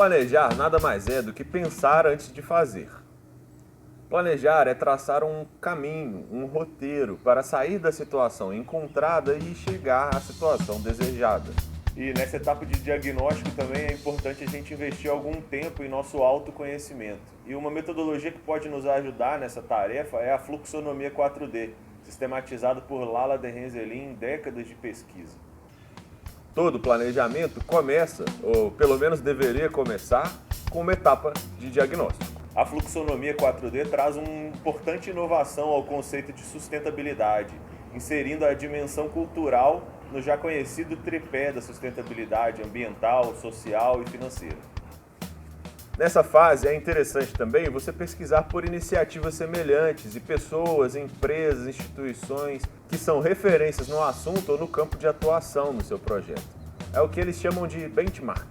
Planejar nada mais é do que pensar antes de fazer. Planejar é traçar um caminho, um roteiro para sair da situação encontrada e chegar à situação desejada. E nessa etapa de diagnóstico também é importante a gente investir algum tempo em nosso autoconhecimento. E uma metodologia que pode nos ajudar nessa tarefa é a fluxonomia 4D, sistematizada por Lala de Henzelin em décadas de pesquisa. Todo planejamento começa, ou pelo menos deveria começar, com uma etapa de diagnóstico. A fluxonomia 4D traz uma importante inovação ao conceito de sustentabilidade, inserindo a dimensão cultural no já conhecido tripé da sustentabilidade ambiental, social e financeira. Nessa fase é interessante também você pesquisar por iniciativas semelhantes e pessoas, empresas, instituições que são referências no assunto ou no campo de atuação no seu projeto. É o que eles chamam de benchmarking.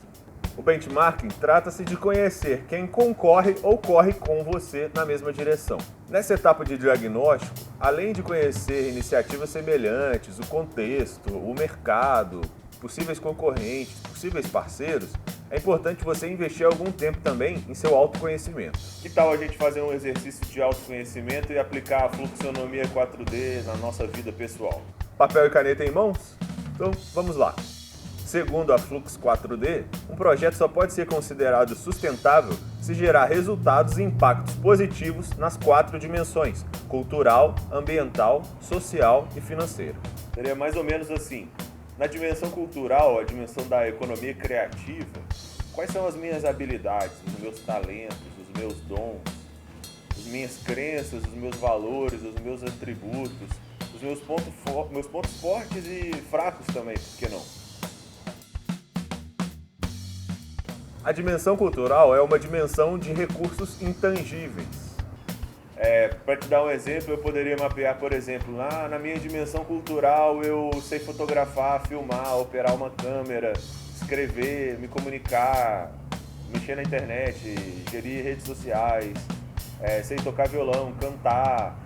O benchmarking trata-se de conhecer quem concorre ou corre com você na mesma direção. Nessa etapa de diagnóstico, além de conhecer iniciativas semelhantes, o contexto, o mercado, possíveis concorrentes, possíveis parceiros, é importante você investir algum tempo também em seu autoconhecimento. Que tal a gente fazer um exercício de autoconhecimento e aplicar a fluxonomia 4D na nossa vida pessoal? Papel e caneta em mãos? Então, vamos lá. Segundo a Flux 4D, um projeto só pode ser considerado sustentável se gerar resultados e impactos positivos nas 4 dimensões: cultural, ambiental, social e financeira. Seria mais ou menos assim. Na dimensão cultural, a dimensão da economia criativa, quais são as minhas habilidades, os meus talentos, os meus dons, as minhas crenças, os meus valores, os meus atributos, os meus pontos fortes e fracos também, por que não? A dimensão cultural é uma dimensão de recursos intangíveis. Para te dar um exemplo, eu poderia mapear, por exemplo, na minha dimensão cultural eu sei fotografar, filmar, operar uma câmera, escrever, me comunicar, mexer na internet, gerir redes sociais, sei tocar violão, cantar,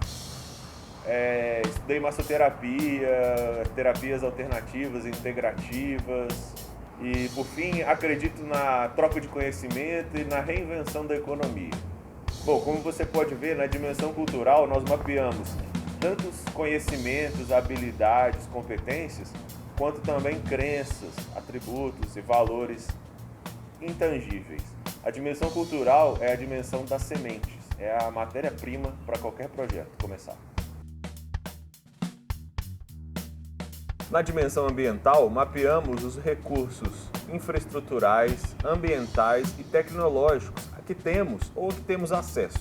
estudei massoterapia, terapias alternativas, integrativas e, por fim, acredito na troca de conhecimento e na reinvenção da economia. Bom, como você pode ver, na dimensão cultural nós mapeamos tantos conhecimentos, habilidades, competências, quanto também crenças, atributos e valores intangíveis. A dimensão cultural é a dimensão das sementes, é a matéria-prima para qualquer projeto começar. Na dimensão ambiental, mapeamos os recursos infraestruturais, ambientais e tecnológicos a que temos ou que temos acesso.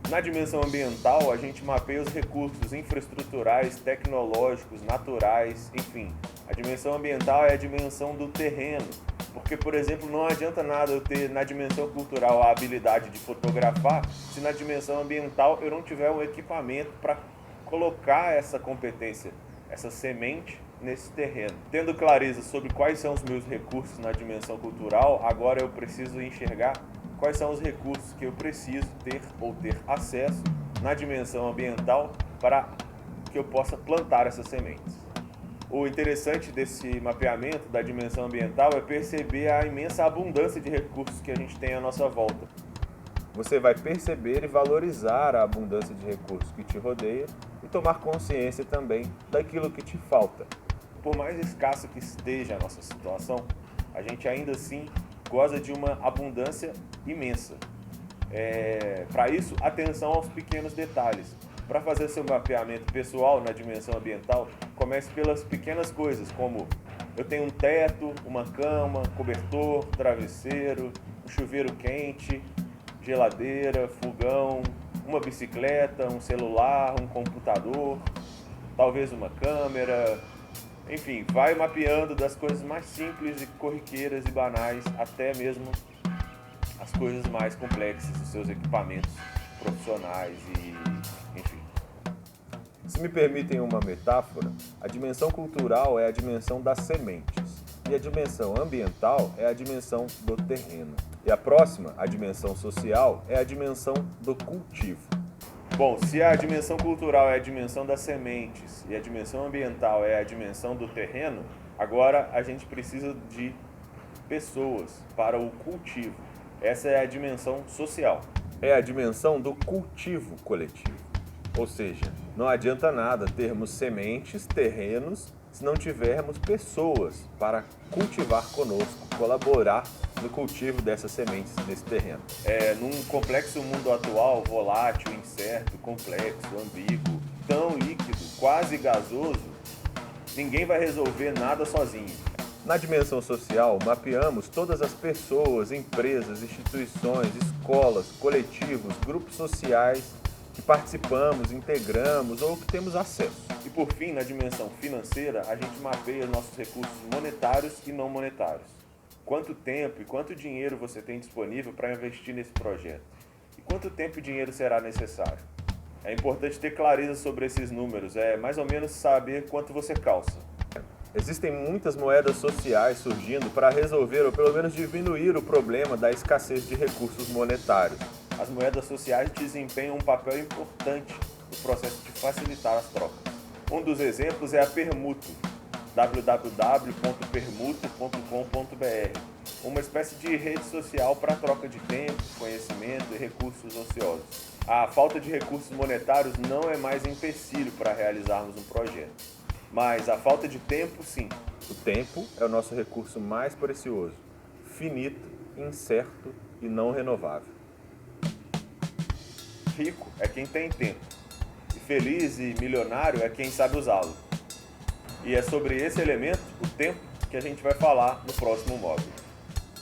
Na dimensão ambiental, a gente mapeia os recursos infraestruturais, tecnológicos, naturais, enfim. A dimensão ambiental é a dimensão do terreno, porque, por exemplo, não adianta nada eu ter na dimensão cultural a habilidade de fotografar, se na dimensão ambiental eu não tiver um equipamento para colocar essa competência, essa semente nesse terreno. Tendo clareza sobre quais são os meus recursos na dimensão cultural, agora eu preciso enxergar quais são os recursos que eu preciso ter ou ter acesso na dimensão ambiental para que eu possa plantar essas sementes. O interessante desse mapeamento da dimensão ambiental é perceber a imensa abundância de recursos que a gente tem à nossa volta. Você vai perceber e valorizar a abundância de recursos que te rodeia e tomar consciência também daquilo que te falta. Por mais escassa que esteja a nossa situação, a gente ainda assim goza de uma abundância imensa. Para isso, atenção aos pequenos detalhes. Para fazer seu mapeamento pessoal na dimensão ambiental, comece pelas pequenas coisas, como eu tenho um teto, uma cama, cobertor, travesseiro, um chuveiro quente, geladeira, fogão, uma bicicleta, um celular, um computador, talvez uma câmera. Enfim, vai mapeando das coisas mais simples e corriqueiras e banais até mesmo as coisas mais complexas, os seus equipamentos profissionais e enfim. Se me permitem uma metáfora, a dimensão cultural é a dimensão das sementes e a dimensão ambiental é a dimensão do terreno. E a próxima, a dimensão social, é a dimensão do cultivo. Bom, se a dimensão cultural é a dimensão das sementes e a dimensão ambiental é a dimensão do terreno, agora a gente precisa de pessoas para o cultivo. Essa é a dimensão social. É a dimensão do cultivo coletivo. Ou seja, não adianta nada termos sementes, terrenos, se não tivermos pessoas para cultivar conosco, colaborar no cultivo dessas sementes nesse terreno. Num complexo mundo atual, volátil, incerto, complexo, ambíguo, tão líquido, quase gasoso, ninguém vai resolver nada sozinho. Na dimensão social, mapeamos todas as pessoas, empresas, instituições, escolas, coletivos, grupos sociais que participamos, integramos ou que temos acesso. E por fim, na dimensão financeira, a gente mapeia nossos recursos monetários e não monetários. Quanto tempo e quanto dinheiro você tem disponível para investir nesse projeto? E quanto tempo e dinheiro será necessário? É importante ter clareza sobre esses números, mais ou menos saber quanto você calça. Existem muitas moedas sociais surgindo para resolver ou pelo menos diminuir o problema da escassez de recursos monetários. As moedas sociais desempenham um papel importante no processo de facilitar as trocas. Um dos exemplos é a Permuto, www.permuto.com.br, uma espécie de rede social para troca de tempo, conhecimento e recursos ociosos. A falta de recursos monetários não é mais empecilho para realizarmos um projeto, mas a falta de tempo, sim. O tempo é o nosso recurso mais precioso, finito, incerto e não renovável. Rico é quem tem tempo, e feliz e milionário é quem sabe usá-lo. E é sobre esse elemento, o tempo, que a gente vai falar no próximo módulo.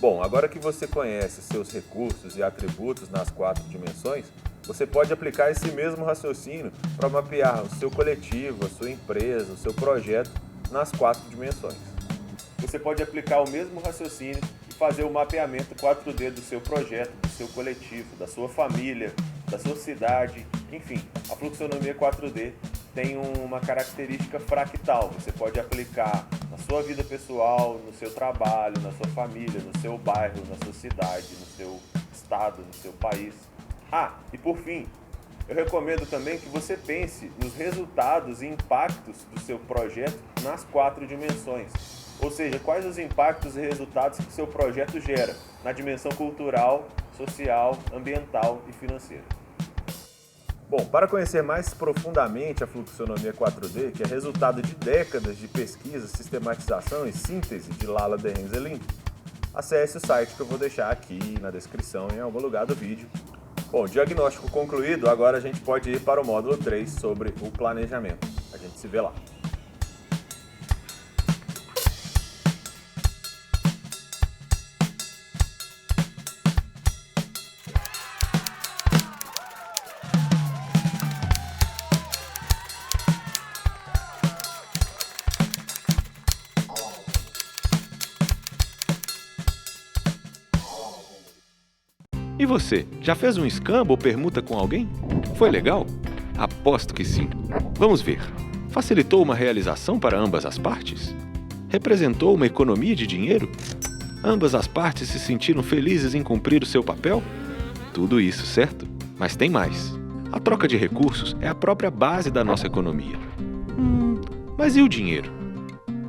Bom, agora que você conhece seus recursos e atributos nas 4 dimensões, você pode aplicar esse mesmo raciocínio para mapear o seu coletivo, a sua empresa, o seu projeto nas 4 dimensões. Você pode aplicar o mesmo raciocínio e fazer o mapeamento 4D do seu projeto, do seu coletivo, da sua família, da sua cidade, enfim. A fluxonomia 4D tem uma característica fractal. Você pode aplicar na sua vida pessoal, no seu trabalho, na sua família, no seu bairro, na sua cidade, no seu estado, no seu país. E por fim, eu recomendo também que você pense nos resultados e impactos do seu projeto nas 4 dimensões. Ou seja, quais os impactos e resultados que seu projeto gera na dimensão cultural, social, ambiental e financeira. Bom, para conhecer mais profundamente a fluxonomia 4D, que é resultado de décadas de pesquisa, sistematização e síntese de Lala Derenzelin, acesse o site que eu vou deixar aqui na descrição em algum lugar do vídeo. Bom, diagnóstico concluído, agora a gente pode ir para o módulo 3 sobre o planejamento. A gente se vê lá. E você, já fez um escambo ou permuta com alguém? Foi legal? Aposto que sim. Vamos ver. Facilitou uma realização para ambas as partes? Representou uma economia de dinheiro? Ambas as partes se sentiram felizes em cumprir o seu papel? Tudo isso, certo? Mas tem mais. A troca de recursos é a própria base da nossa economia. Mas e o dinheiro?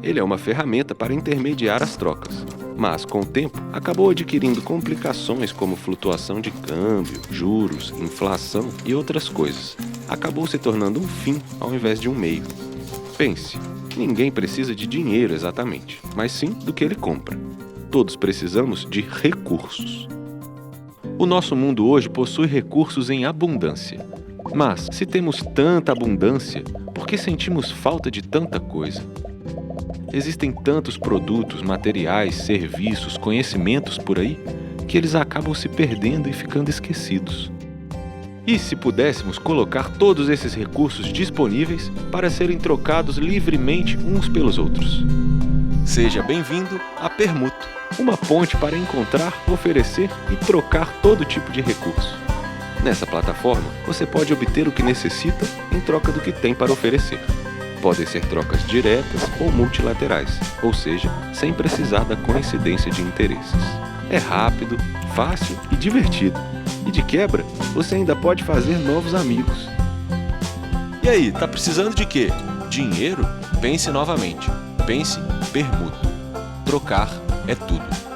Ele é uma ferramenta para intermediar as trocas. Mas, com o tempo, acabou adquirindo complicações como flutuação de câmbio, juros, inflação e outras coisas. Acabou se tornando um fim ao invés de um meio. Pense, ninguém precisa de dinheiro exatamente, mas sim do que ele compra. Todos precisamos de recursos. O nosso mundo hoje possui recursos em abundância. Mas, se temos tanta abundância, por que sentimos falta de tanta coisa? Existem tantos produtos, materiais, serviços, conhecimentos por aí, que eles acabam se perdendo e ficando esquecidos. E se pudéssemos colocar todos esses recursos disponíveis para serem trocados livremente uns pelos outros? Seja bem-vindo a Permuto, uma ponte para encontrar, oferecer e trocar todo tipo de recurso. Nessa plataforma, você pode obter o que necessita em troca do que tem para oferecer. Podem ser trocas diretas ou multilaterais, ou seja, sem precisar da coincidência de interesses. É rápido, fácil e divertido. E de quebra, você ainda pode fazer novos amigos. E aí, tá precisando de quê? Dinheiro? Pense novamente. Pense Permuto. Trocar é tudo.